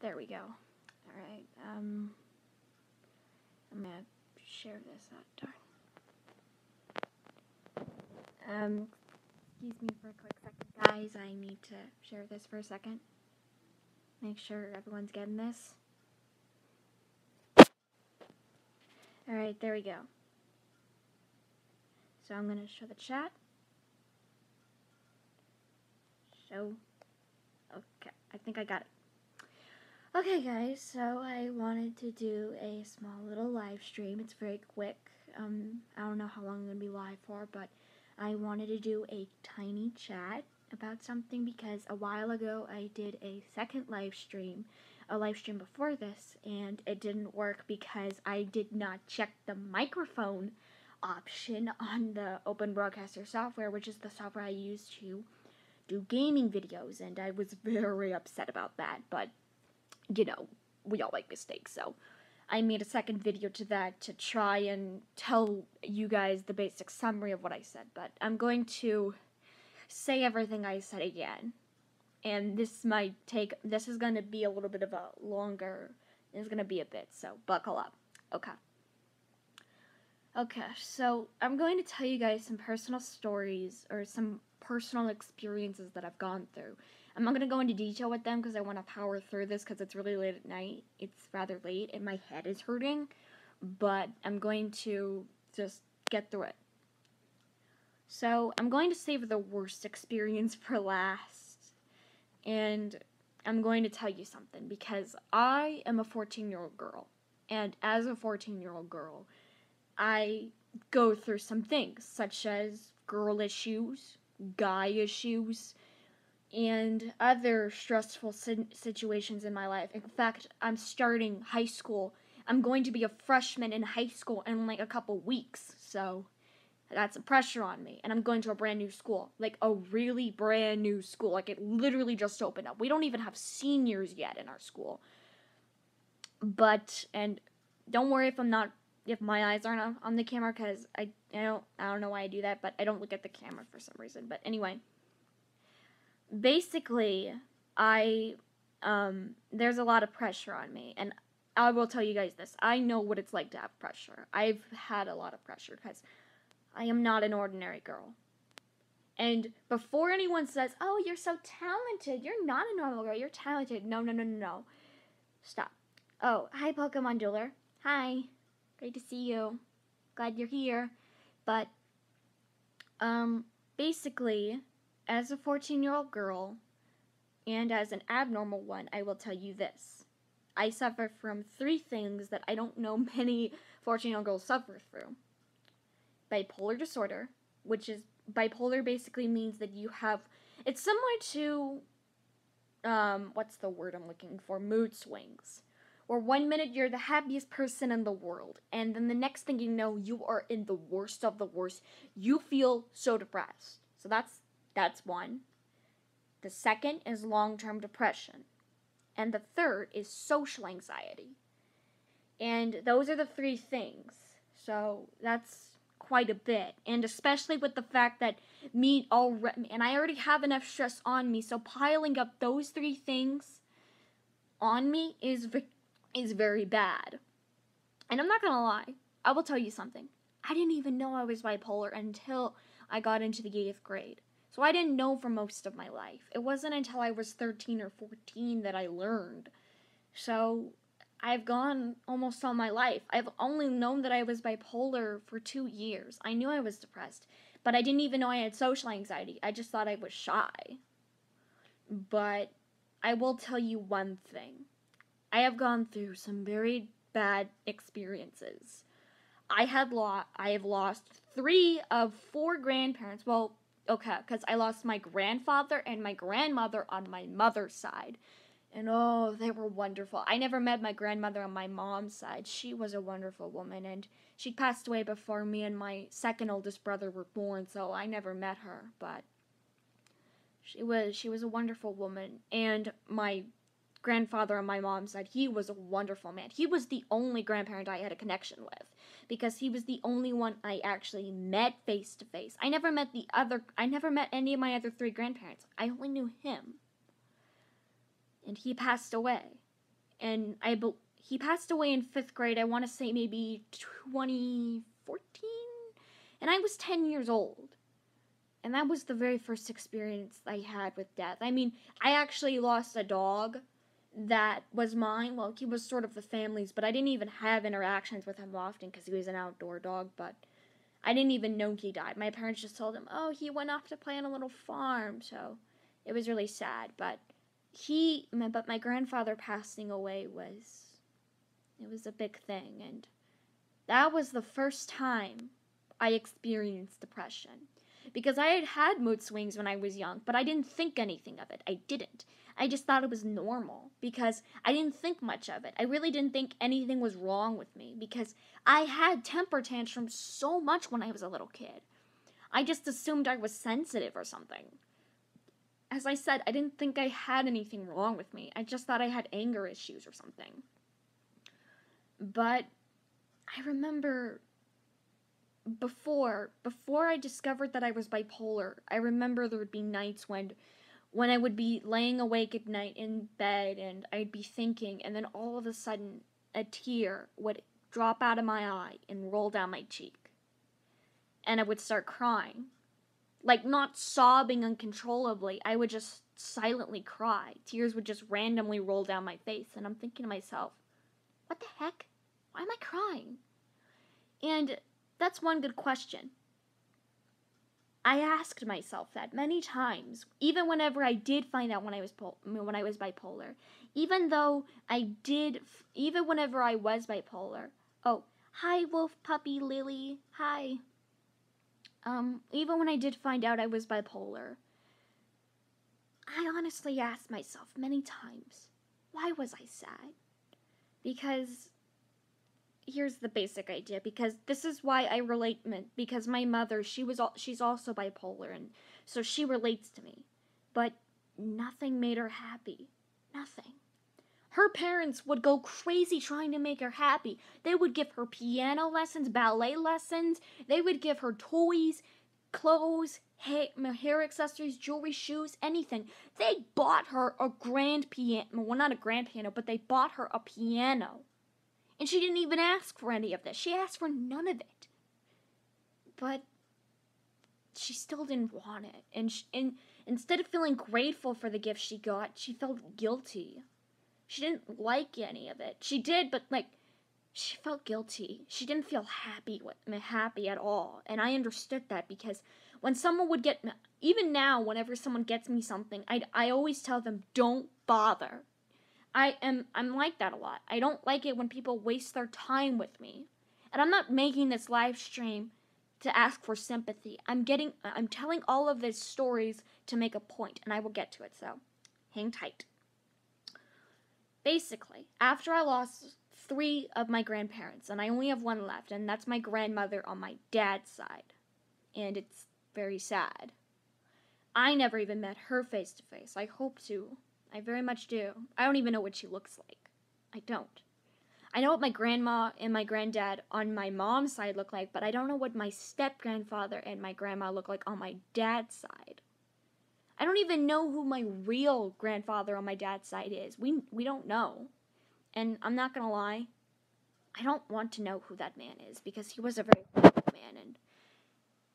There we go. Alright, I'm gonna share this out. Darn. Excuse me for a quick second, guys. I need to share this for a second. Make sure everyone's getting this. Alright, there we go. So I'm gonna show the chat. Okay, I think I got it. Okay, guys, so I wanted to do a small little live stream. It's very quick. I don't know how long I'm gonna be live for, but I wanted to do a tiny chat about something because a while ago I did a second live stream, a live stream before this, and it didn't work because I did not check the microphone option on the Open Broadcaster software, which is the software I use to do gaming videos, and I was very upset about that, but you know, we all make mistakes, so I made a second video to that to try and tell you guys the basic summary of what I said, but I'm going to say everything I said again, and this is going to be a little bit of a longer, it's going to be a bit, so buckle up. Okay, so I'm going to tell you guys some personal stories, or some personal experiences that I've gone through. I'm not going to go into detail with them because I want to power through this because it's really late at night. It's rather late and my head is hurting, but I'm going to just get through it. So I'm going to save the worst experience for last, and I'm going to tell you something because I am a 14-year-old girl, and as a 14-year-old girl, I go through some things such as girl issues, guy issues, and other stressful situations in my life. In fact, I'm starting high school. I'm going to be a freshman in high school in like a couple weeks, so that's some pressure on me. And I'm going to a brand new school, like a really brand new school. Like it literally just opened up. We don't even have seniors yet in our school. And don't worry if my eyes aren't on the camera, because I don't know why I do that, but I don't look at the camera for some reason. But anyway, basically, there's a lot of pressure on me, and I will tell you guys this. I know what it's like to have pressure. I've had a lot of pressure because I am not an ordinary girl. And before anyone says, "Oh, you're so talented. You're not a normal girl. You're talented." No. Stop. Oh, hi, Pokemon Dueler. Hi. Great to see you. Glad you're here. But, basically, as a 14-year-old girl, and as an abnormal one, I will tell you this. I suffer from 3 things that I don't know many 14-year-old girls suffer through. Bipolar disorder, which is, bipolar basically means that you have, it's similar to, what's the word I'm looking for? Mood swings. Where 1 minute you're the happiest person in the world, and then the next thing you know, you are in the worst of the worst. You feel so depressed. So that's one. The second is long-term depression. And the third is social anxiety. And those are the 3 things. So that's quite a bit. And especially with the fact that and I already have enough stress on me, so piling up those 3 things on me is very bad. And I'm not gonna lie, I will tell you something. I didn't even know I was bipolar until I got into the 8th grade. So I didn't know for most of my life. It wasn't until I was 13 or 14 that I learned. So I've gone almost all my life. I've only known that I was bipolar for 2 years. I knew I was depressed, but I didn't even know I had social anxiety. I just thought I was shy. But I will tell you one thing. I have gone through some very bad experiences. I have lost 3 of 4 grandparents. Well, okay, because I lost my grandfather and my grandmother on my mother's side. And oh, they were wonderful. I never met my grandmother on my mom's side. She was a wonderful woman, and she passed away before me and my second oldest brother were born, so I never met her, but she was a wonderful woman. And my grandfather on my mom's side, he was a wonderful man. He was the only grandparent I had a connection with, because he was the only one I actually met face to face. I never met any of my other 3 grandparents. I only knew him. And he passed away. and he passed away in 5th grade. I want to say maybe 2014, and I was 10 years old. And that was the very first experience I had with death. I mean, I actually lost a dog that was mine. Well, he was sort of the family's, but I didn't even have interactions with him often because he was an outdoor dog, but I didn't even know he died. My parents just told him, oh, he went off to play on a little farm, so it was really sad. But my grandfather passing away it was a big thing, and that was the first time I experienced depression. Because I had had mood swings when I was young, but I didn't think anything of it. I didn't. I just thought it was normal because I didn't think much of it. I really didn't think anything was wrong with me because I had temper tantrums so much when I was a little kid. I just assumed I was sensitive or something. As I said, I didn't think I had anything wrong with me. I just thought I had anger issues or something. But I remember before I discovered that I was bipolar, I remember there would be nights when I would be laying awake at night in bed and I'd be thinking, and then all of a sudden a tear would drop out of my eye and roll down my cheek. And I would start crying. Like, not sobbing uncontrollably, I would just silently cry. Tears would just randomly roll down my face, and I'm thinking to myself, what the heck? Why am I crying? And that's one good question. I asked myself that many times, even whenever I did find out when I was bipolar. Even whenever I was bipolar. Oh, hi, wolf puppy Lily. Hi. Even when I did find out I was bipolar, I honestly asked myself many times, why was I sad? Because here's the basic idea, because this is why I relate, because my mother, she's also bipolar, and so she relates to me. But nothing made her happy. Nothing. Her parents would go crazy trying to make her happy. They would give her piano lessons, ballet lessons. They would give her toys, clothes, hair accessories, jewelry, shoes, anything. They bought her a grand piano. Well, not a grand piano, but they bought her a piano. And she didn't even ask for any of this. She asked for none of it. But she still didn't want it. And instead of feeling grateful for the gift she got, she felt guilty. She didn't like any of it. She did, but she felt guilty. She didn't feel happy at all. And I understood that because when someone would even now, whenever someone gets me something, I always tell them, don't bother. I'm like that a lot. I don't like it when people waste their time with me. And I'm not making this live stream to ask for sympathy. I'm telling all of these stories to make a point, and I will get to it, so hang tight. Basically, after I lost 3 of my grandparents, and I only have 1 left, and that's my grandmother on my dad's side. And it's very sad. I never even met her face to face. I hope to. I very much do. I don't even know what she looks like. I don't. I know what my grandma and my granddad on my mom's side look like, but I don't know what my step-grandfather and my grandma look like on my dad's side. I don't even know who my real grandfather on my dad's side is. We don't know. And I'm not gonna lie, I don't want to know who that man is, because he was a very horrible man, and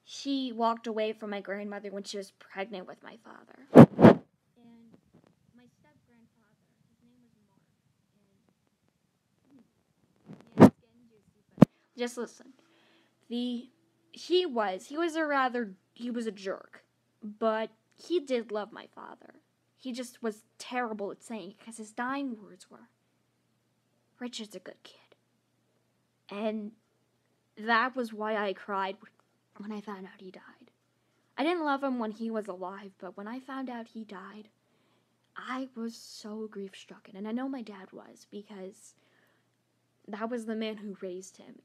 she walked away from my grandmother when she was pregnant with my father. And my step-grandfather, his name was Mark, and yeah, it's getting juicy, but just listen. He was a jerk, but he did love my father. He just was terrible at saying it, because his dying words were, Richard's a good kid. And that was why I cried when I found out he died. I didn't love him when he was alive, but when I found out he died, I was so grief-stricken. And I know my dad was, because that was the man who raised him.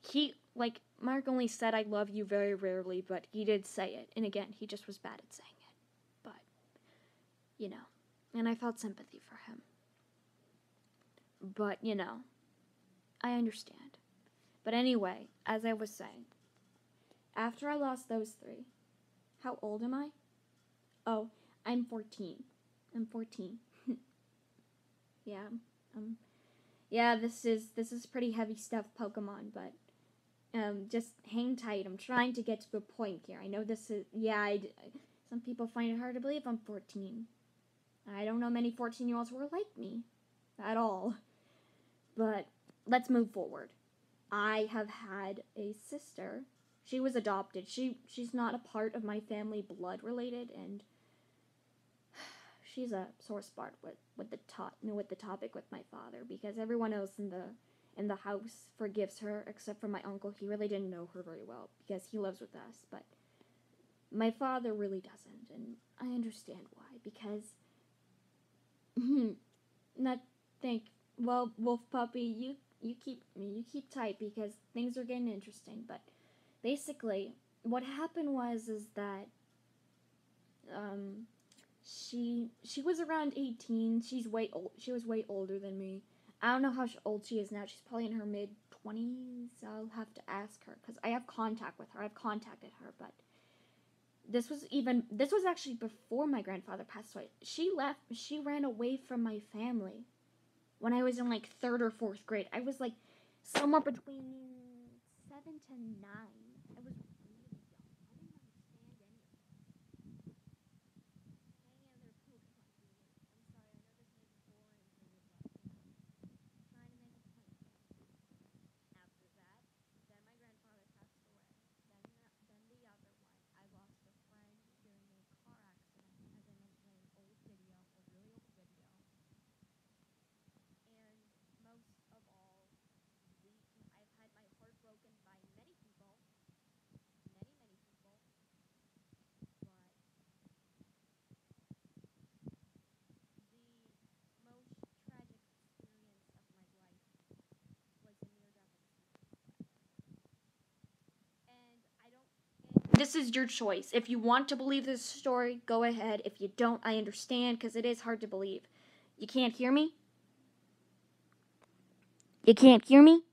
Mark only said I love you very rarely, but he did say it. And again, he just was bad at saying it. But, and I felt sympathy for him. But, I understand. But anyway, as I was saying, after I lost those 3, how old am I? Oh, I'm 14. I'm 14. Yeah, Yeah, this is pretty heavy stuff, Pokemon, but just hang tight. I'm trying to get to a point here. I know this is some people find it hard to believe I'm 14. I don't know many 14-year-olds who are like me at all. But let's move forward. I have had a sister. She was adopted. She's not a part of my family blood related, and she's a sore spot with the topic with my father, because everyone else in the house forgives her except for my uncle. He really didn't know her very well because he lives with us, but my father really doesn't, and I understand why, because not think well, Wolf Puppy, you keep tight because things are getting interesting. But basically, what happened was is that um, she was around 18. She was way older than me. I don't know how old she is now. She's probably in her mid-20s. I'll have to ask her because I have contact with her. I've contacted her, but this was actually before my grandfather passed away. She ran away from my family when I was in like third or fourth grade. I was like somewhere between 7 to 9. I was really young. I didn't understand any of this. Any other Pokemon viewers? I'm sorry, I know this may be boring for you, but trying to make a point. After that, then my grandfather passed away. Then the other one, I lost a friend during a car accident, as I mentioned in an old video, a really old video. And most of all, I've had my heart broken by many people, many people, but the most tragic experience of my life was a near-death experience. And I don't. This is your choice. If you want to believe this story, go ahead. If you don't, I understand because it is hard to believe. You can't hear me? You can't hear me?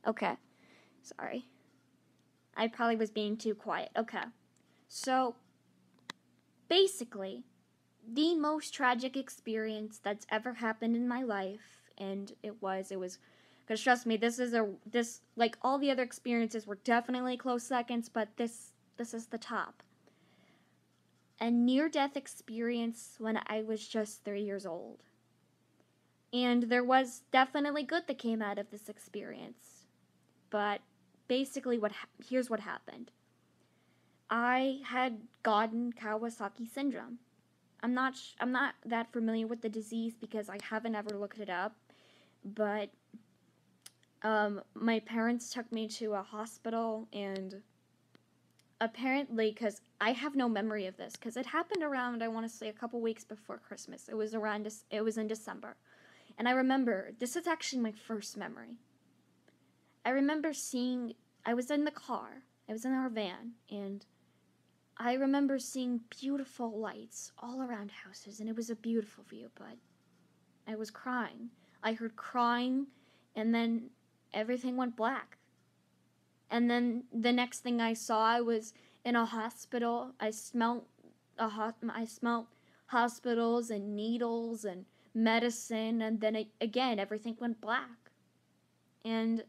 Okay. Sorry. I probably was being too quiet. Okay. So, basically, the most tragic experience that's ever happened in my life, and it was because trust me, this like all the other experiences were definitely close seconds, but this is the top. A near death experience when I was just 3 years old. And there was definitely good that came out of this experience. But basically here's what happened. I had gotten Kawasaki syndrome. I'm not that familiar with the disease because I haven't ever looked it up, but my parents took me to a hospital, and apparently, because I have no memory of this, because it happened around, I want to say, a couple weeks before Christmas. It was in December, and I remember this is actually my first memory. I remember I was in the car, I was in our van, and I remember seeing beautiful lights all around houses, and it was a beautiful view, but I was crying. I heard crying, and then everything went black. And then the next thing I saw, I was in a hospital. I smelled hospitals and needles and medicine, and then again everything went black. And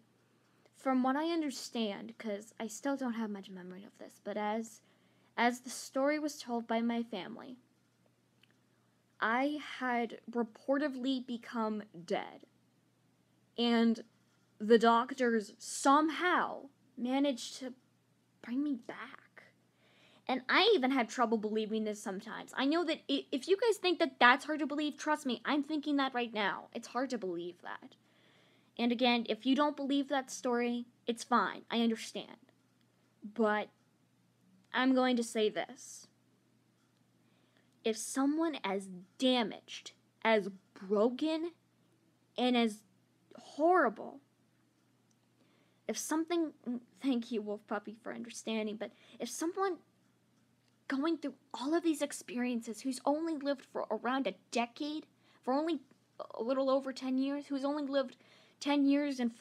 from what I understand, because I still don't have much memory of this, but as the story was told by my family, I had reportedly become dead. And the doctors somehow managed to bring me back. And I even had trouble believing this sometimes. I know that if you guys think that that's hard to believe, trust me, I'm thinking that right now. It's hard to believe that. And again, if you don't believe that story, it's fine. I understand. But I'm going to say this. If someone as damaged, as broken, and as horrible, thank you, Wolf Puppy, for understanding, but if someone going through all of these experiences who's only lived for around a decade, for only a little over 10 years, who's only lived 10 years and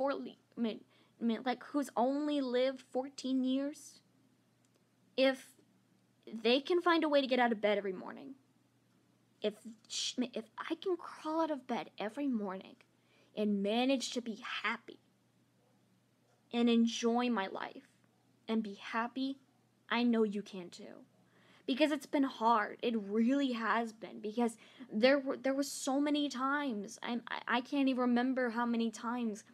who's only lived 14 years, If they can find a way to get out of bed every morning, if I can crawl out of bed every morning and manage to be happy and enjoy my life and be happy, I know you can too. Because it's been hard. It really has been. Because there were so many times, I can't even remember how many times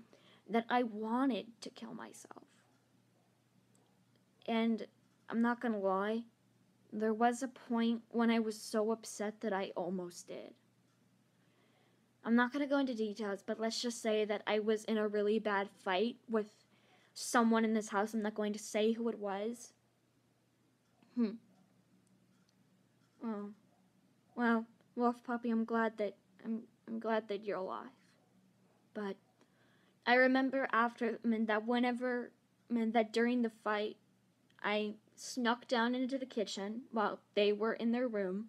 that I wanted to kill myself. And I'm not gonna lie, there was a point when I was so upset that I almost did. I'm not gonna go into details, but let's just say that I was in a really bad fight with someone in this house. I'm not going to say who it was. Oh, well, Wolf Puppy, I'm glad that you're alive. But I remember that during the fight, I snuck down into the kitchen while they were in their room,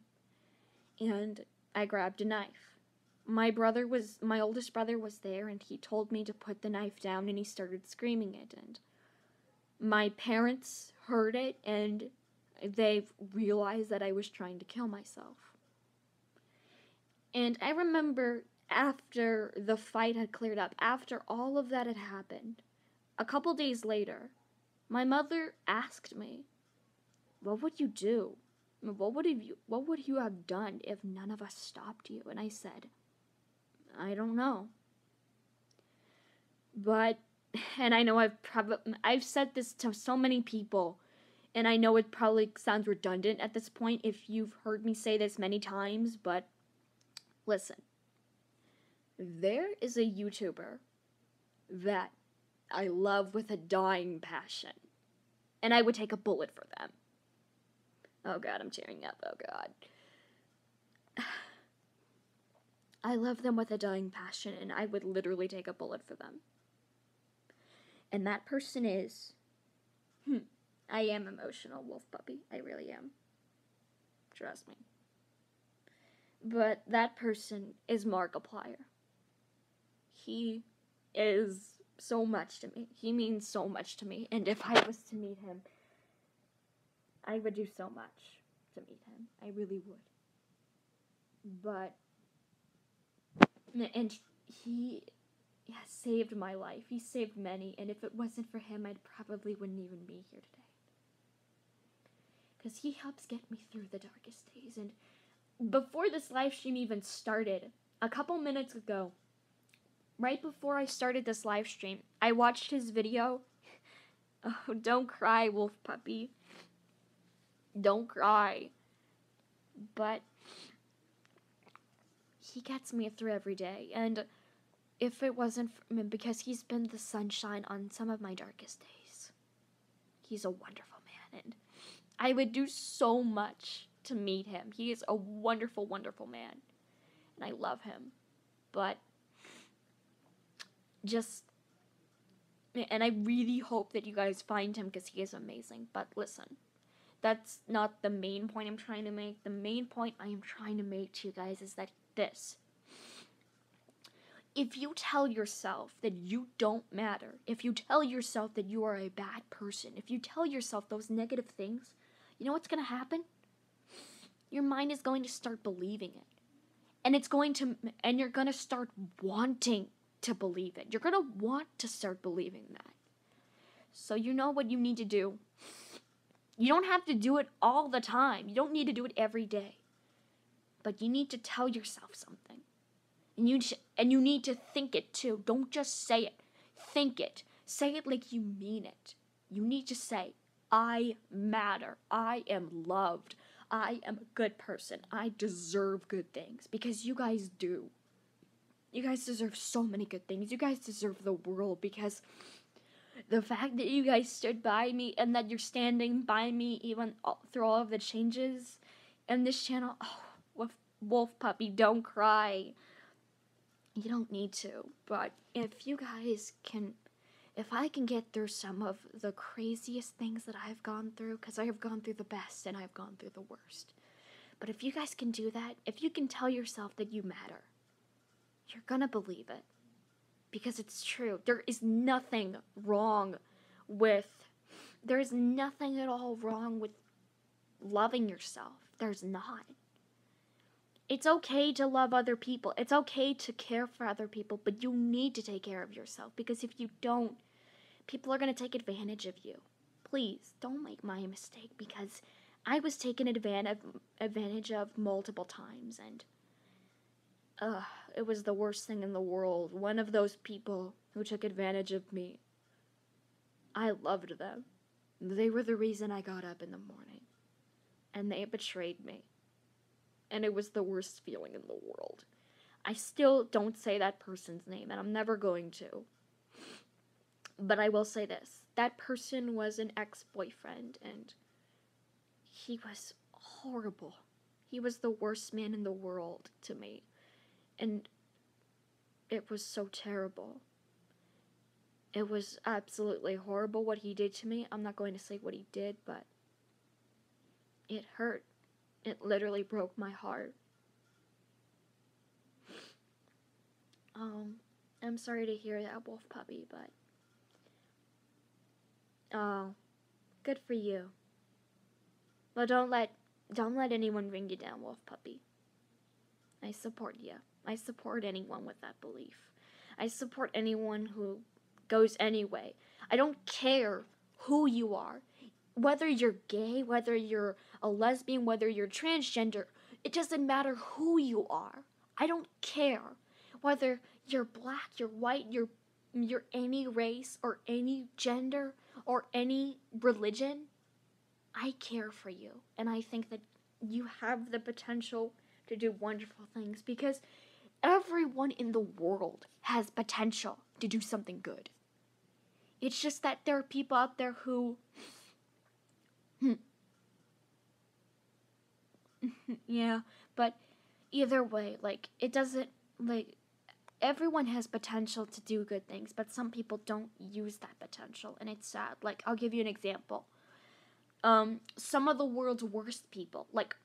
and I grabbed a knife. My oldest brother was there, and he told me to put the knife down, and he started screaming it, and my parents heard it, and they realized that I was trying to kill myself. And I remember after the fight had cleared up, after all of that had happened, a couple days later, my mother asked me, "What would you do? What would you have done if none of us stopped you?" And I said, "I don't know." But, and I know I've said this to so many people, and I know it probably sounds redundant at this point if you've heard me say this many times, but listen. There is a YouTuber that I love with a dying passion, and I would take a bullet for them. Oh god, I'm tearing up. Oh god. I love them with a dying passion, and I would literally take a bullet for them. And that person is... I am emotional, Wolf Puppy. I really am. Trust me. But that person is Markiplier. He is so much to me. He means so much to me. And if I was to meet him, I would do so much to meet him. I really would. But, and he has saved my life. He saved many. And if it wasn't for him, I probably wouldn't even be here today. Because he helps get me through the darkest days. And before this live stream even started, a couple minutes ago, right before I started this live stream, I watched his video. Oh, don't cry, Wolf Puppy. Don't cry. But he gets me through every day. And if it wasn't for him, because he's been the sunshine on some of my darkest days. He's a wonderful man. And I would do so much to meet him. He is a wonderful, wonderful man. And I love him. But and I really hope that you guys find him because he is amazing. But listen, that's not the main point I'm trying to make. The main point I am trying to make to you guys is that if you tell yourself that you don't matter, if you tell yourself that you are a bad person, if you tell yourself those negative things, you know what's going to happen? Your mind is going to start believing it. And you're going to start wanting to believe it. You're going to want to start believing that. So you know what you need to do. You don't have to do it all the time. You don't need to do it every day. But you need to tell yourself something. And you need to think it too. Don't just say it. Think it. Say it like you mean it. You need to say, I matter. I am loved. I am a good person. I deserve good things. Because you guys do. You guys deserve so many good things. You guys deserve the world because the fact that you guys stood by me and that you're standing by me even through all of the changes in this channel. Oh, Wolf Puppy, don't cry. You don't need to. But if I can get through some of the craziest things that I've gone through, because I have gone through the best and I've gone through the worst. But if you guys can do that, if you can tell yourself that you matter, you're gonna believe it. Because it's true. There is nothing at all wrong with loving yourself. There's not. It's okay to love other people. It's okay to care for other people, but you need to take care of yourself, because if you don't, people are going to take advantage of you. Please, don't make my mistake, because I was taken advantage of multiple times, and it was the worst thing in the world. One of those people who took advantage of me, I loved them. They were the reason I got up in the morning, and they betrayed me. And it was the worst feeling in the world. I still don't say that person's name, and I'm never going to. But I will say this. That person was an ex-boyfriend, and he was horrible. He was the worst man in the world to me. And it was so terrible. It was absolutely horrible what he did to me. I'm not going to say what he did, but it hurt. It literally broke my heart. I'm sorry to hear that, Wolf Puppy, but good for you. Well, don't let anyone bring you down, Wolf Puppy. I support you. I support anyone with that belief. I support anyone who goes anyway. I don't care who you are. Whether you're gay, whether you're a lesbian, whether you're transgender, it doesn't matter who you are. I don't care. Whether you're black, you're white, you're any race or any gender or any religion, I care for you. And I think that you have the potential to do wonderful things, because everyone in the world has potential to do something good. It's just that there are people out there who yeah, but either way, like, it doesn't, like, everyone has potential to do good things, but some people don't use that potential, and it's sad. Like, I'll give you an example. Some of the world's worst people, like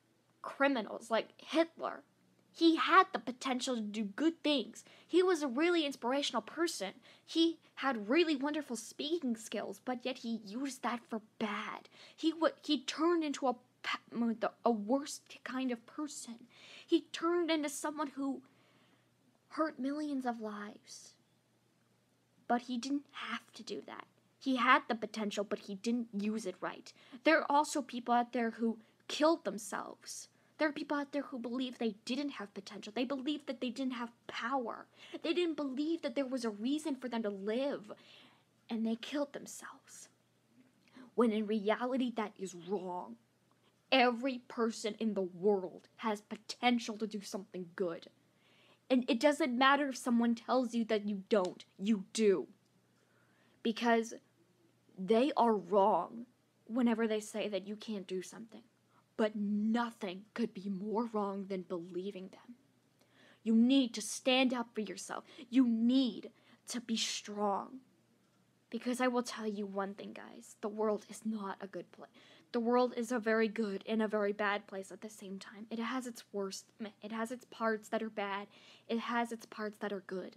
criminals, like Hitler, he had the potential to do good things. He was a really inspirational person. He had really wonderful speaking skills, but yet he used that for bad. He turned into a worst kind of person. He turned into someone who hurt millions of lives. But he didn't have to do that. He had the potential, but he didn't use it right. There are also people out there who killed themselves. There are people out there who believe they didn't have potential. They believed that they didn't have power. They didn't believe that there was a reason for them to live. And they killed themselves. When in reality, that is wrong. Every person in the world has potential to do something good. And it doesn't matter if someone tells you that you don't. You do. Because they are wrong whenever they say that you can't do something. But nothing could be more wrong than believing them. You need to stand up for yourself. You need to be strong. Because I will tell you one thing, guys. The world is not a good place. The world is a very good and a very bad place at the same time. It has its worst. It has its parts that are bad. It has its parts that are good.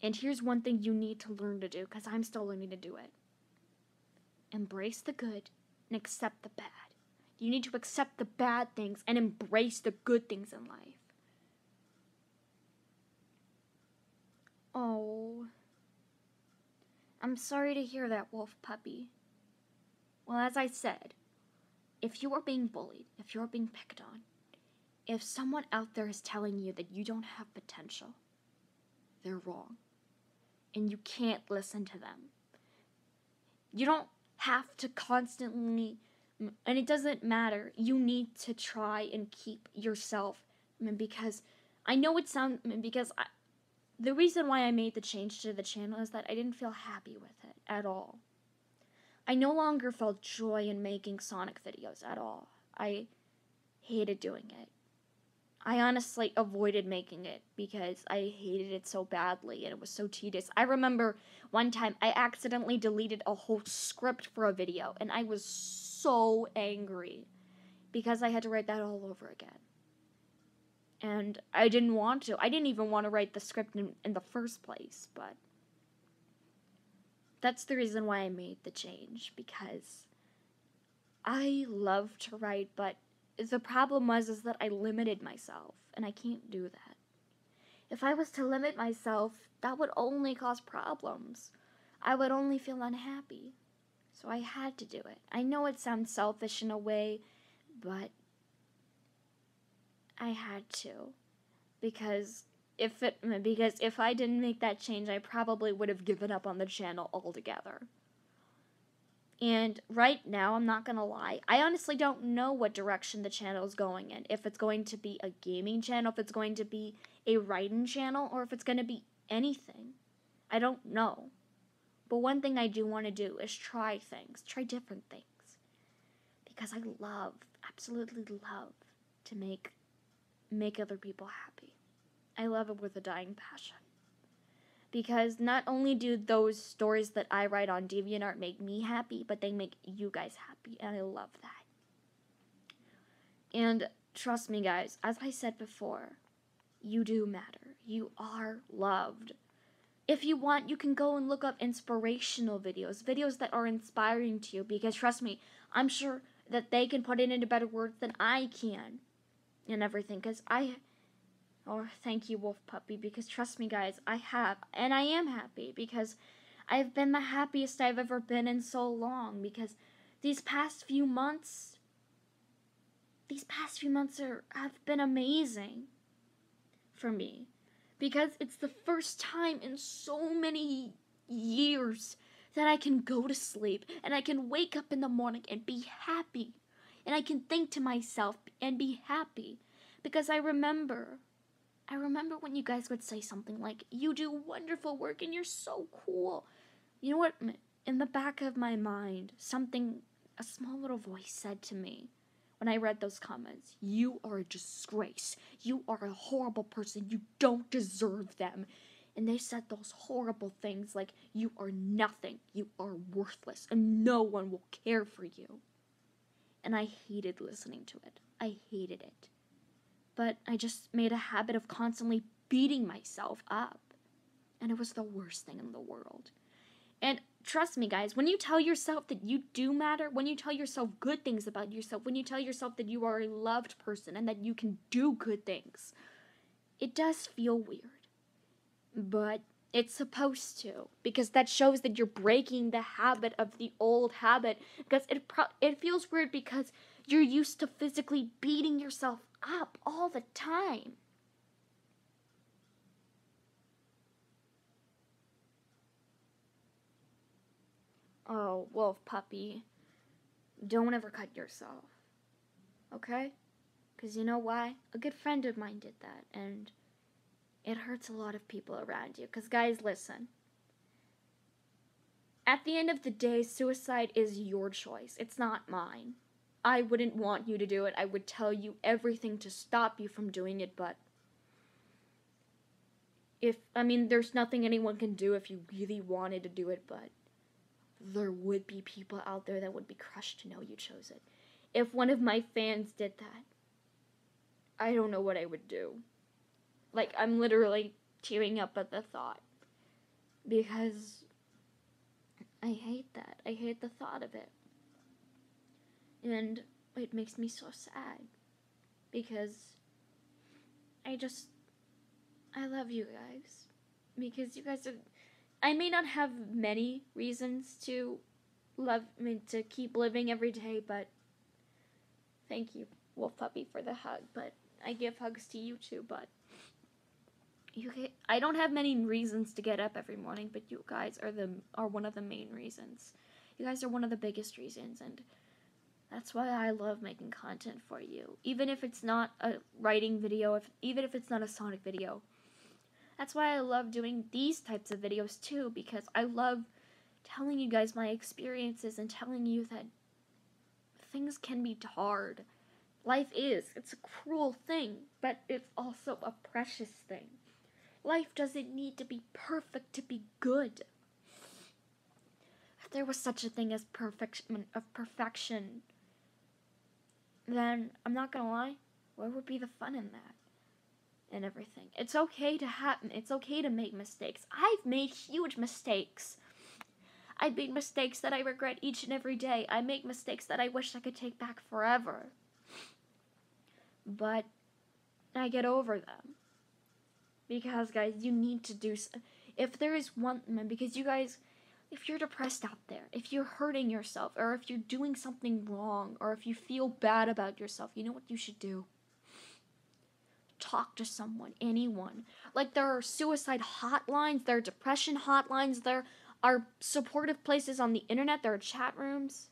And here's one thing you need to learn to do, because I'm still learning to do it. Embrace the good and accept the bad. You need to accept the bad things and embrace the good things in life. Oh, I'm sorry to hear that, Wolf Puppy. Well, as I said, if you are being bullied, if you're being picked on, if someone out there is telling you that you don't have potential, they're wrong. And you can't listen to them. You don't have to constantly, and it doesn't matter, you need to try and keep yourself, because I know it sounds, the reason why I made the change to the channel is that I didn't feel happy with it at all. I no longer felt joy in making Sonic videos at all. I hated doing it. I honestly avoided making it because I hated it so badly and it was so tedious. I remember one time I accidentally deleted a whole script for a video and I was so angry because I had to write that all over again. And I didn't want to. I didn't even want to write the script in the first place, but that's the reason why I made the change, because I love to write, but the problem is that I limited myself, and I can't do that. If I was to limit myself, that would only cause problems. I would only feel unhappy. So I had to do it. I know it sounds selfish in a way, but I had to. Because if I didn't make that change, I probably would have given up on the channel altogether. And right now, I'm not gonna lie, I honestly don't know what direction the channel is going in. If it's going to be a gaming channel, if it's going to be a writing channel, or if it's going to be anything. I don't know. But one thing I do want to do is try different things. Because I absolutely love to make other people happy. I love it with a dying passion. Because not only do those stories that I write on DeviantArt make me happy, but they make you guys happy, and I love that. And trust me, guys, as I said before, you do matter. You are loved. If you want, you can go and look up inspirational videos that are inspiring to you, because trust me, I'm sure that they can put it into better words than I can and everything, because thank you, Wolf Puppy, because trust me, guys, I am happy, because I've been the happiest I've ever been in so long, because these past few months have been amazing for me, because it's the first time in so many years that I can go to sleep, and I can wake up in the morning and be happy, and I can think to myself and be happy, because I remember when you guys would say something like, you do wonderful work and you're so cool. You know what? In the back of my mind, a small little voice said to me when I read those comments, you are a disgrace. You are a horrible person. You don't deserve them. And they said those horrible things like, you are nothing. You are worthless. And no one will care for you. And I hated listening to it. I hated it. But I just made a habit of constantly beating myself up. And it was the worst thing in the world. And trust me, guys, when you tell yourself that you do matter, when you tell yourself good things about yourself, when you tell yourself that you are a loved person and that you can do good things, it does feel weird. But it's supposed to, because that shows that you're breaking the habit of the old habit, because it feels weird because you're used to physically beating yourself up all the time. Oh, Wolf Puppy, don't ever cut yourself, okay? Because you know why? A good friend of mine did that, and it hurts a lot of people around you. Because, guys, listen. At the end of the day, suicide is your choice. It's not mine. I wouldn't want you to do it. I would tell you everything to stop you from doing it, but there's nothing anyone can do if you really wanted to do it, but there would be people out there that would be crushed to know you chose it. If one of my fans did that, I don't know what I would do. Like, I'm literally tearing up at the thought. Because I hate that. I hate the thought of it. And it makes me so sad. Because I love you guys. Because you guys are... I may not have many reasons to keep living every day, but thank you, Wolf Puppy, for the hug. But I give hugs to you too, but I don't have many reasons to get up every morning, but you guys are one of the main reasons. You guys are one of the biggest reasons, and that's why I love making content for you. Even if it's not a writing video, even if it's not a Sonic video. That's why I love doing these types of videos too, because I love telling you guys my experiences and telling you that things can be hard. Life it's a cruel thing, but it's also a precious thing. Life doesn't need to be perfect to be good. If there was such a thing as perfection, then I'm not gonna lie, where would be the fun in that? And everything. It's okay to make mistakes. I've made huge mistakes. I made mistakes that I regret each and every day. I make mistakes that I wish I could take back forever. But I get over them. Because, guys, you need to do... If there is one... Because you guys... If you're depressed out there, if you're hurting yourself, or if you're doing something wrong, or if you feel bad about yourself, you know what you should do? Talk to someone, anyone. Like, there are suicide hotlines, there are depression hotlines, there are supportive places on the internet, there are chat rooms.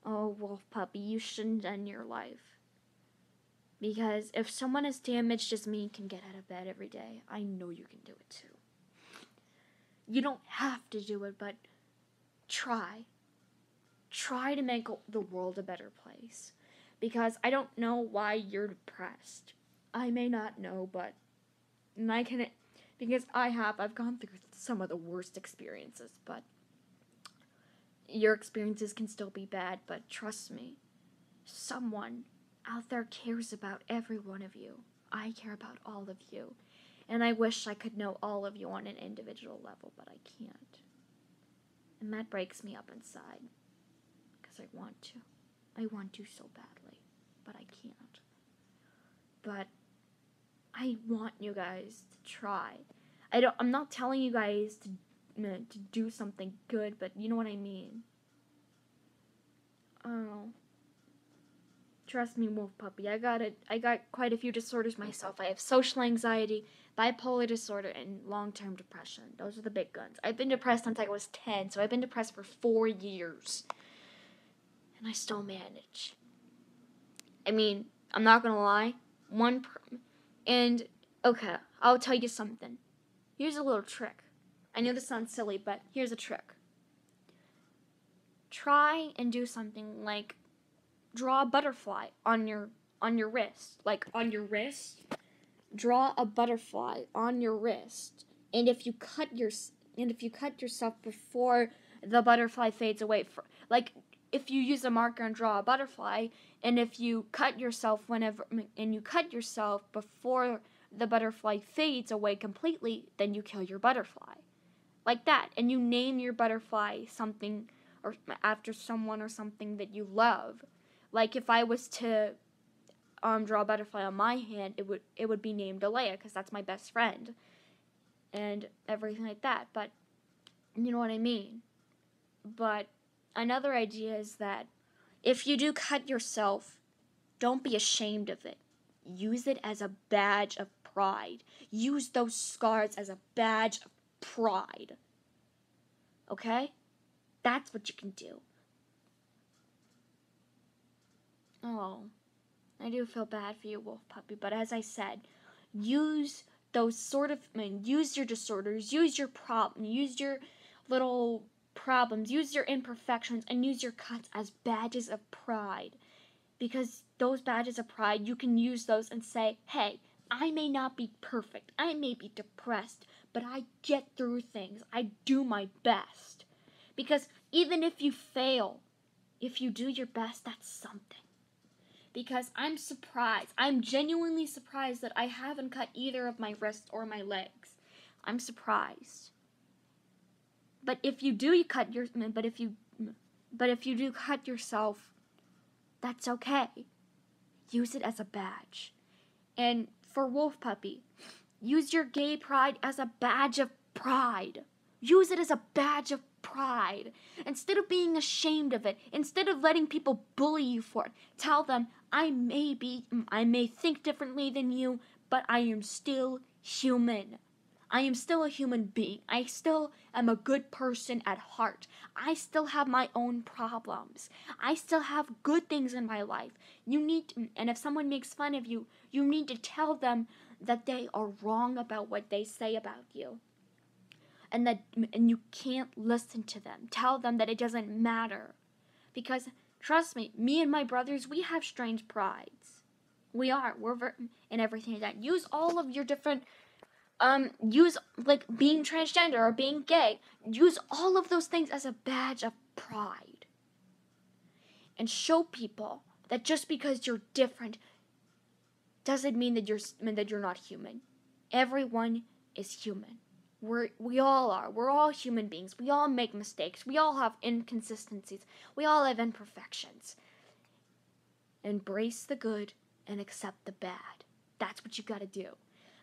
Oh, Wolf Puppy, you shouldn't end your life. Because if someone as damaged as me can get out of bed every day, I know you can do it too. You don't have to do it, but try. Try to make the world a better place. Because I don't know why you're depressed. I may not know, but because I've gone through some of the worst experiences, but your experiences can still be bad, but trust me, someone out there cares about every one of you. I care about all of you. And I wish I could know all of you on an individual level, but I can't. And that breaks me up inside. Because I want to. I want to so badly. But I can't. But I want you guys to try. I'm not telling you guys to do something good, but you know what I mean. Oh. Trust me, Wolf Puppy, I got quite a few disorders myself. I have social anxiety, bipolar disorder, and long-term depression. Those are the big guns. I've been depressed since I was 10, so I've been depressed for 4 years. And I still manage. I mean, I'm not gonna lie. Okay, I'll tell you something. Here's a little trick. I know this sounds silly, but here's a trick. Try and do something like draw a butterfly on your wrist. Like on your wrist, draw a butterfly on your wrist. And if you cut yourself before the butterfly fades away, like if you use a marker and draw a butterfly, and if you cut yourself before the butterfly fades away completely, then you kill your butterfly. Like that. And you name your butterfly something or after someone or something that you love. Like if I was to draw a butterfly on my hand, it would be named Alea because that's my best friend, and everything like that. But you know what I mean. But another idea is that if you do cut yourself, don't be ashamed of it. Use it as a badge of pride. Use those scars as a badge of pride. Okay? That's what you can do. Oh, I do feel bad for you, Wolf Puppy, but as I said, use use your disorders, use your use your little problems, use your imperfections, and use your cuts as badges of pride. Because those badges of pride, you can use those and say, hey, I may not be perfect, I may be depressed, but I get through things, I do my best. Because even if you fail, if you do your best, that's something. Because I'm surprised. I'm genuinely surprised that I haven't cut either of my wrists or my legs. I'm surprised. But if you do cut yourself, that's okay. Use it as a badge. And for Wolf Puppy, use your gay pride as a badge of pride. Use it as a badge of pride. Instead of being ashamed of it, instead of letting people bully you for it, tell them, I may think differently than you, but I am still human. I am still a human being. I still am a good person at heart. I still have my own problems. I still have good things in my life. And if someone makes fun of you, you need to tell them that they are wrong about what they say about you. And you can't listen to them. Tell them that it doesn't matter. Because, trust me, me and my brothers, we have strange prides. We're and everything like that. Use all of your different, use, like, being transgender or being gay. Use all of those things as a badge of pride. And show people that just because you're different doesn't mean that you're not human. Everyone is human. We all are. We're all human beings. We all make mistakes. We all have inconsistencies. We all have imperfections. Embrace the good and accept the bad. That's what you gotta do.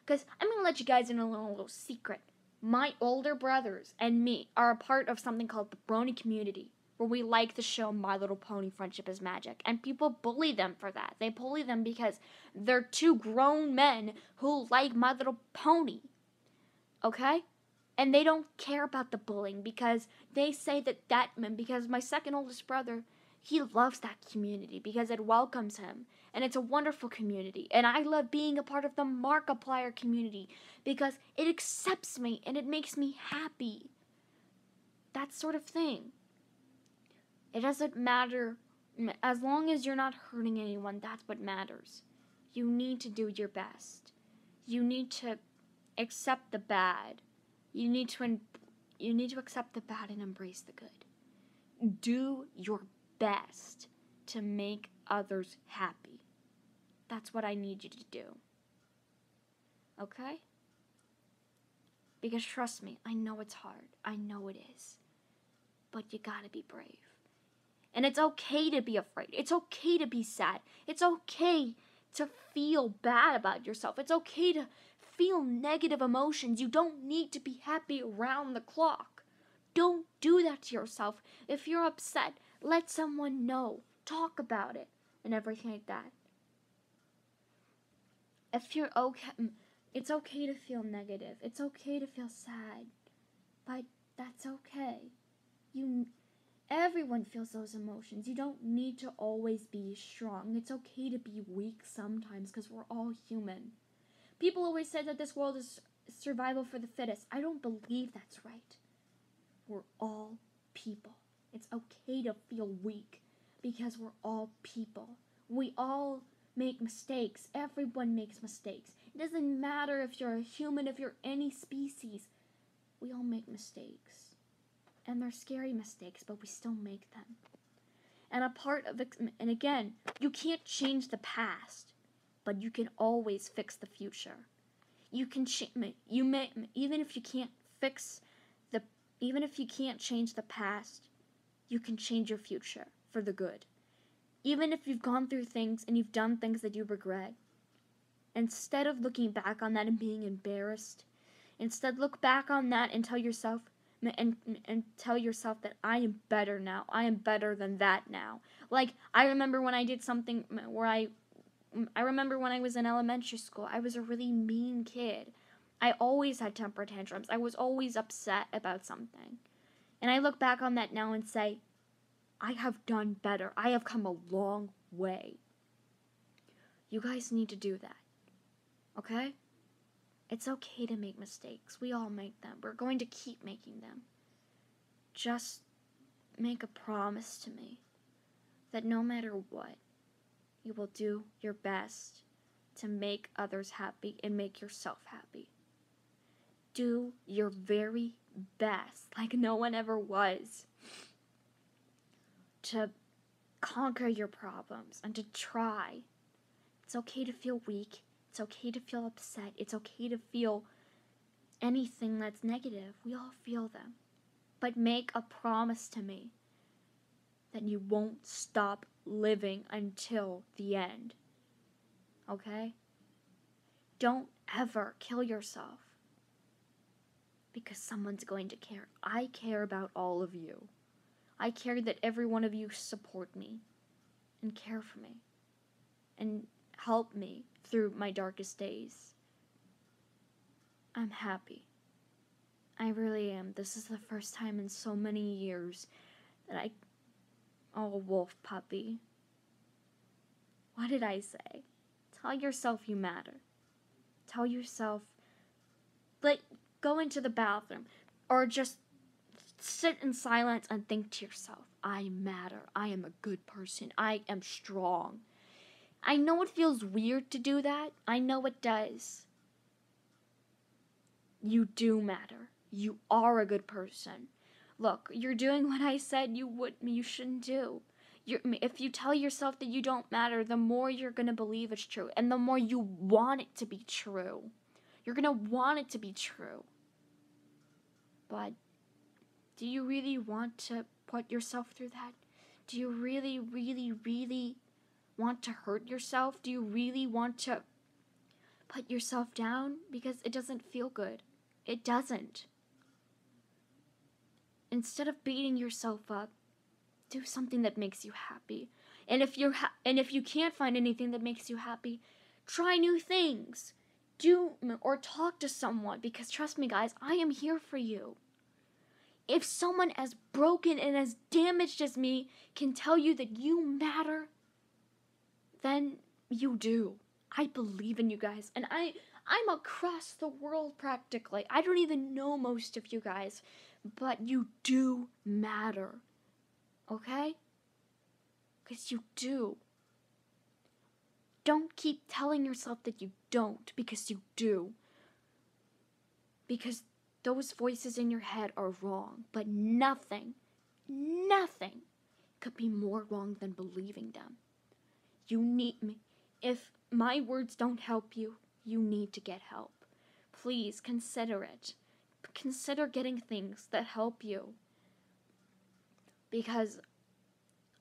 Because I'm gonna let you guys in a little secret. My older brothers and me are a part of something called the Brony community, where we like the show My Little Pony Friendship is Magic. And people bully them for that. They bully them because they're two grown men who like My Little Pony. Okay? And they don't care about the bullying because they say because my second oldest brother, he loves that community because it welcomes him. And it's a wonderful community. And I love being a part of the Markiplier community because it accepts me and it makes me happy. That sort of thing. It doesn't matter. As long as you're not hurting anyone, that's what matters. You need to do your best. You need to accept the bad. You need to accept the bad and embrace the good. Do your best to make others happy. That's what I need you to do. Okay? Because trust me, I know it's hard. I know it is. But you gotta be brave. And it's okay to be afraid. It's okay to be sad. It's okay to feel bad about yourself. It's okay to feel negative emotions. You don't need to be happy around the clock. Don't do that to yourself. If you're upset, let someone know. Talk about it and everything like that. If you're okay, it's okay to feel negative. It's okay to feel sad. But that's okay. Everyone feels those emotions. You don't need to always be strong. It's okay to be weak sometimes because we're all human. People always say that this world is survival for the fittest. I don't believe that's right. We're all people. It's okay to feel weak because we're all people. We all make mistakes. Everyone makes mistakes. It doesn't matter if you're a human, if you're any species. We all make mistakes. And they're scary mistakes, but we still make them. And a part of it, and again, you can't change the past, but you can always fix the future. You can even if you can't change the past, you can change your future for the good. Even if you've gone through things and you've done things that you regret, instead of looking back on that and being embarrassed, instead look back on that and tell yourself that I am better now. I am better than that now. Like, I remember when I did something where I remember when I was in elementary school, I was a really mean kid. I always had temper tantrums. I was always upset about something. And I look back on that now and say, I have done better. I have come a long way. You guys need to do that. Okay? It's okay to make mistakes. We all make them. We're going to keep making them. Just make a promise to me that no matter what, you will do your best to make others happy and make yourself happy. Do your very best, like no one ever was, to conquer your problems and to try. It's okay to feel weak. It's okay to feel upset. It's okay to feel anything that's negative. We all feel them. But make a promise to me that you won't stop living until the end. Okay? Don't ever kill yourself because someone's going to care. I care about all of you. I care that every one of you support me and care for me and help me through my darkest days. I'm happy. I really am. This is the first time in so many years that Oh, wolf puppy. What did I say? Tell yourself you matter. Tell yourself, go into the bathroom or just sit in silence and think to yourself, I matter. I am a good person. I am strong. I know it feels weird to do that. I know it does. You do matter. You are a good person. Look, you're doing what I said you shouldn't do. If you tell yourself that you don't matter, the more you're going to believe it's true. And the more you want it to be true. You're going to want it to be true. But do you really want to put yourself through that? Do you really, really, really want to hurt yourself? Do you really want to put yourself down? Because it doesn't feel good. It doesn't. Instead of beating yourself up, do something that makes you happy. And if you can't find anything that makes you happy, try new things. Do or talk to someone, because trust me guys, I am here for you. If someone as broken and as damaged as me can tell you that you matter, then you do. I believe in you guys, and I'm across the world practically. I don't even know most of you guys, but you do matter. Okay? Because you do. Don't keep telling yourself that you don't, because you do. Because those voices in your head are wrong, but nothing could be more wrong than believing them. You need me. If my words don't help you, you need to get help. Please consider it. Consider getting things that help you. Because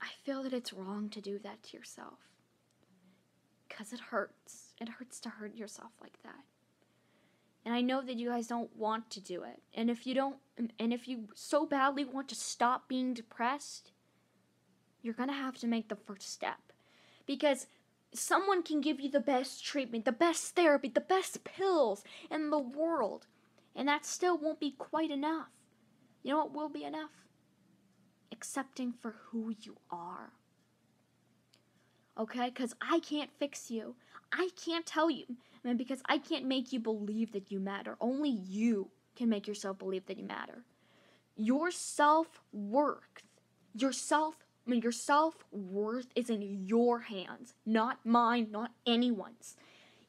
I feel that it's wrong to do that to yourself. Because it hurts. It hurts to hurt yourself like that. And I know that you guys don't want to do it. And if you so badly want to stop being depressed, you're gonna have to make the first step. Because someone can give you the best treatment, the best therapy, the best pills in the world, and that still won't be quite enough. You know what will be enough? Accepting for who you are. Okay? Because I can't fix you. I can't tell you. Because I can't make you believe that you matter. Only you can make yourself believe that you matter. Your self-worth, your self-worth is in your hands, not mine, not anyone's.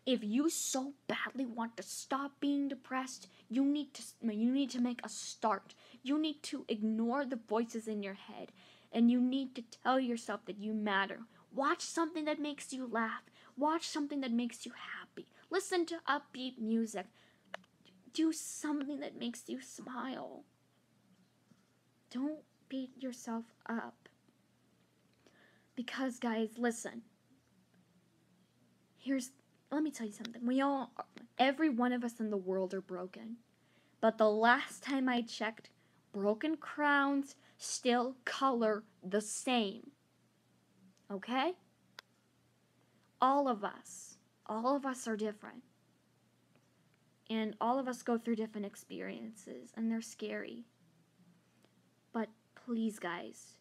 If you so badly want to stop being depressed, you need to make a start. You need to ignore the voices in your head, and you need to tell yourself that you matter. Watch something that makes you laugh. Watch something that makes you happy. Listen to upbeat music. Do something that makes you smile. Don't beat yourself up. Because, guys, listen. Let me tell you something. Every one of us in the world are broken. But the last time I checked, broken crowns still color the same. Okay? All of us are different. And all of us go through different experiences, and they're scary. But please, guys,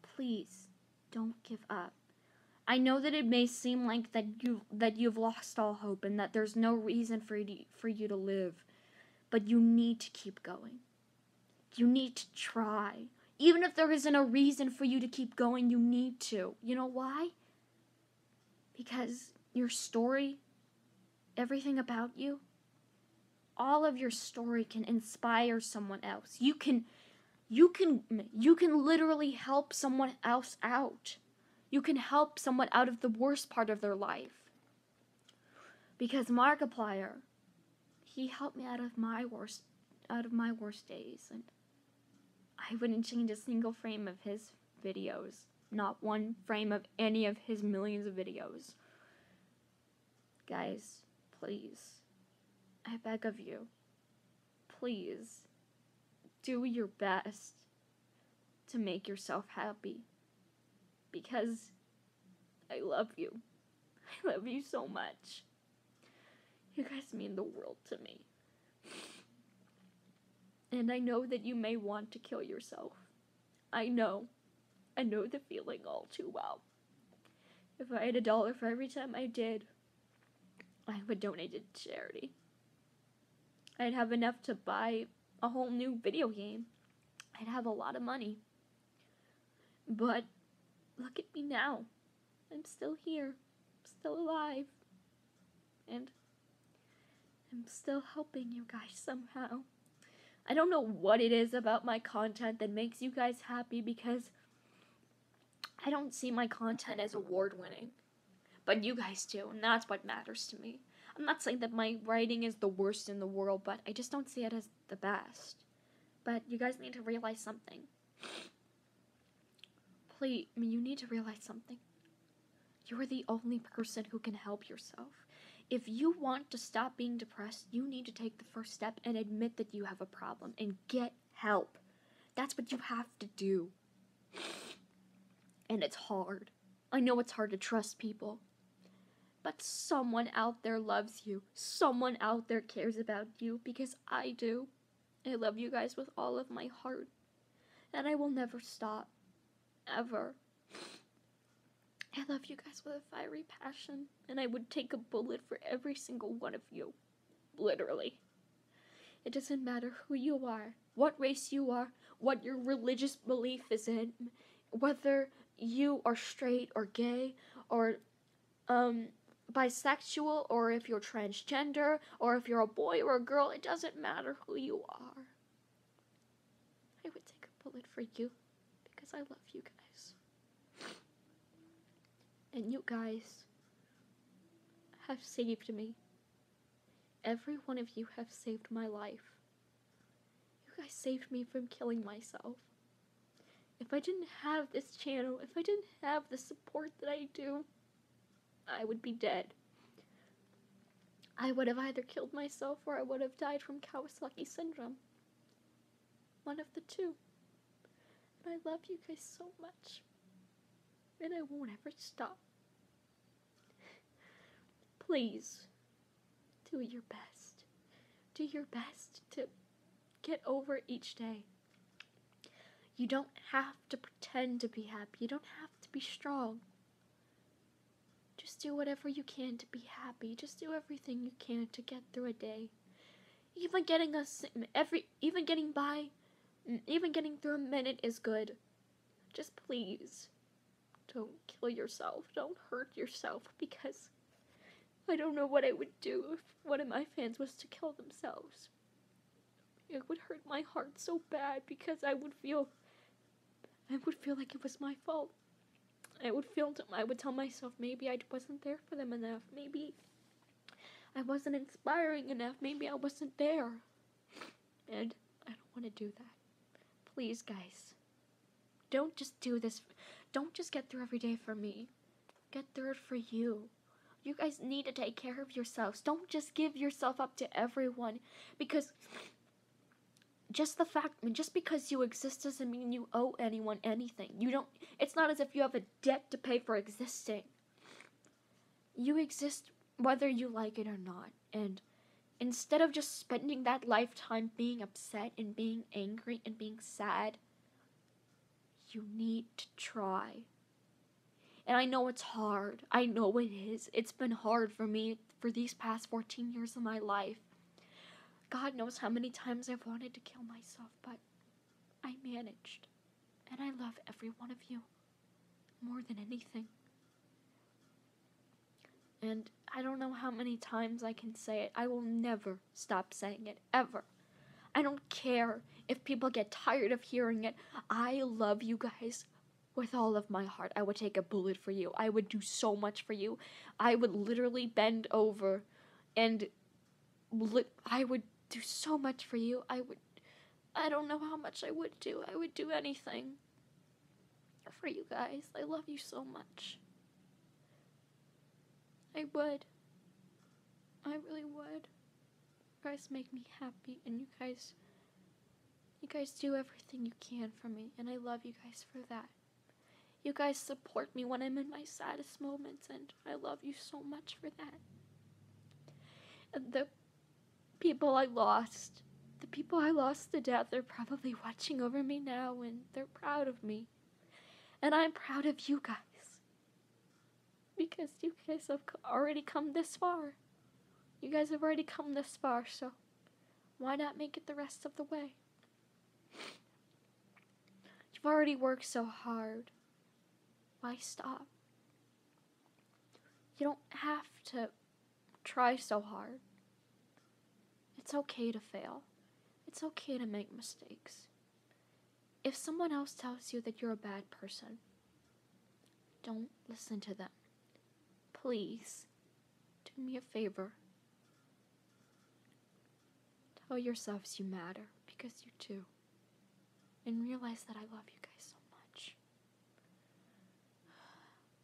please don't give up. I know that it may seem like that you've lost all hope and that there's no reason for you to live, but you need to keep going. You need to try. Even if there isn't a reason for you to keep going, you need to. You know why? Because your story, everything about you, all of your story can inspire someone else. You can literally help someone else out. You can help someone out of the worst part of their life. Because Markiplier, he helped me out of my worst days, and I wouldn't change a single frame of his videos. Not one frame of any of his millions of videos. Guys, please, I beg of you, please, do your best to make yourself happy. Because I love you. I love you so much. You guys mean the world to me. And I know that you may want to kill yourself. I know the feeling all too well. If I had $1 for every time I did, I would donate it to charity. I'd have enough to buy a whole new video game. I'd have a lot of money. But look at me now. I'm still here. I'm still alive. And I'm still helping you guys somehow. I don't know what it is about my content that makes you guys happy, because I don't see my content as award-winning. But you guys do, and that's what matters to me. I'm not saying that my writing is the worst in the world, but I just don't see it as the best. But you guys need to realize something. Please, you need to realize something. You are the only person who can help yourself. If you want to stop being depressed, you need to take the first step and admit that you have a problem and get help. That's what you have to do. And it's hard. I know it's hard to trust people. But someone out there loves you. Someone out there cares about you, because I do. I love you guys with all of my heart. And I will never stop. Ever. I love you guys with a fiery passion, and I would take a bullet for every single one of you. Literally. It doesn't matter who you are, what race you are, what your religious belief is in, whether you are straight or gay or bisexual, or if you're transgender, or if you're a boy or a girl. It doesn't matter who you are. I would take a bullet for you because I love you guys. And you guys have saved me. Every one of you have saved my life. You guys saved me from killing myself. If I didn't have this channel, if I didn't have the support that I do, I would be dead. I would have either killed myself or I would have died from Kawasaki syndrome. One of the two. And I love you guys so much. And I won't ever stop. Please, do your best. Do your best to get over each day. You don't have to pretend to be happy. You don't have to be strong. Just do whatever you can to be happy. Just do everything you can to get through a day. Even getting through a minute is good. Just please, don't kill yourself. Don't hurt yourself, because I don't know what I would do if one of my fans was to kill themselves. It would hurt my heart so bad, because I would feel like it was my fault. I would tell myself maybe I wasn't there for them enough. Maybe I wasn't inspiring enough. Maybe I wasn't there. And I don't want to do that. Please, guys, don't just do this. Don't just get through every day for me. Get through it for you. You guys need to take care of yourselves. Don't just give yourself up to everyone, because just because you exist doesn't mean you owe anyone anything. It's not as if you have a debt to pay for existing. You exist whether you like it or not. And instead of just spending that lifetime being upset and being angry and being sad, you need to try. And I know it's hard. I know it is. It's been hard for me for these past 14 years of my life. God knows how many times I've wanted to kill myself, but I managed. And I love every one of you more than anything. And I don't know how many times I can say it. I will never stop saying it, ever. I don't care if people get tired of hearing it. I love you guys with all of my heart. I would take a bullet for you. I would do so much for you. I would literally bend over and I would do so much for you. I don't know how much I would do. I would do anything for you guys. I love you so much. I would. I really would. You guys make me happy, and you guys do everything you can for me, and I love you guys for that. You guys support me when I'm in my saddest moments, and I love you so much for that. And the people I lost to death are probably watching over me now, and they're proud of me. And I'm proud of you guys. Because you guys have already come this far. You guys have already come this far, so why not make it the rest of the way? You've already worked so hard. Why stop? You don't have to try so hard. It's okay to fail. It's okay to make mistakes. If someone else tells you that you're a bad person, don't listen to them. Please, do me a favor. Tell yourselves you matter, because you do. and realize that I love you guys so much.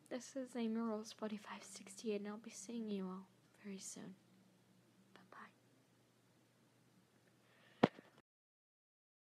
This is Amy Rose 4568, and I'll be seeing you all very soon.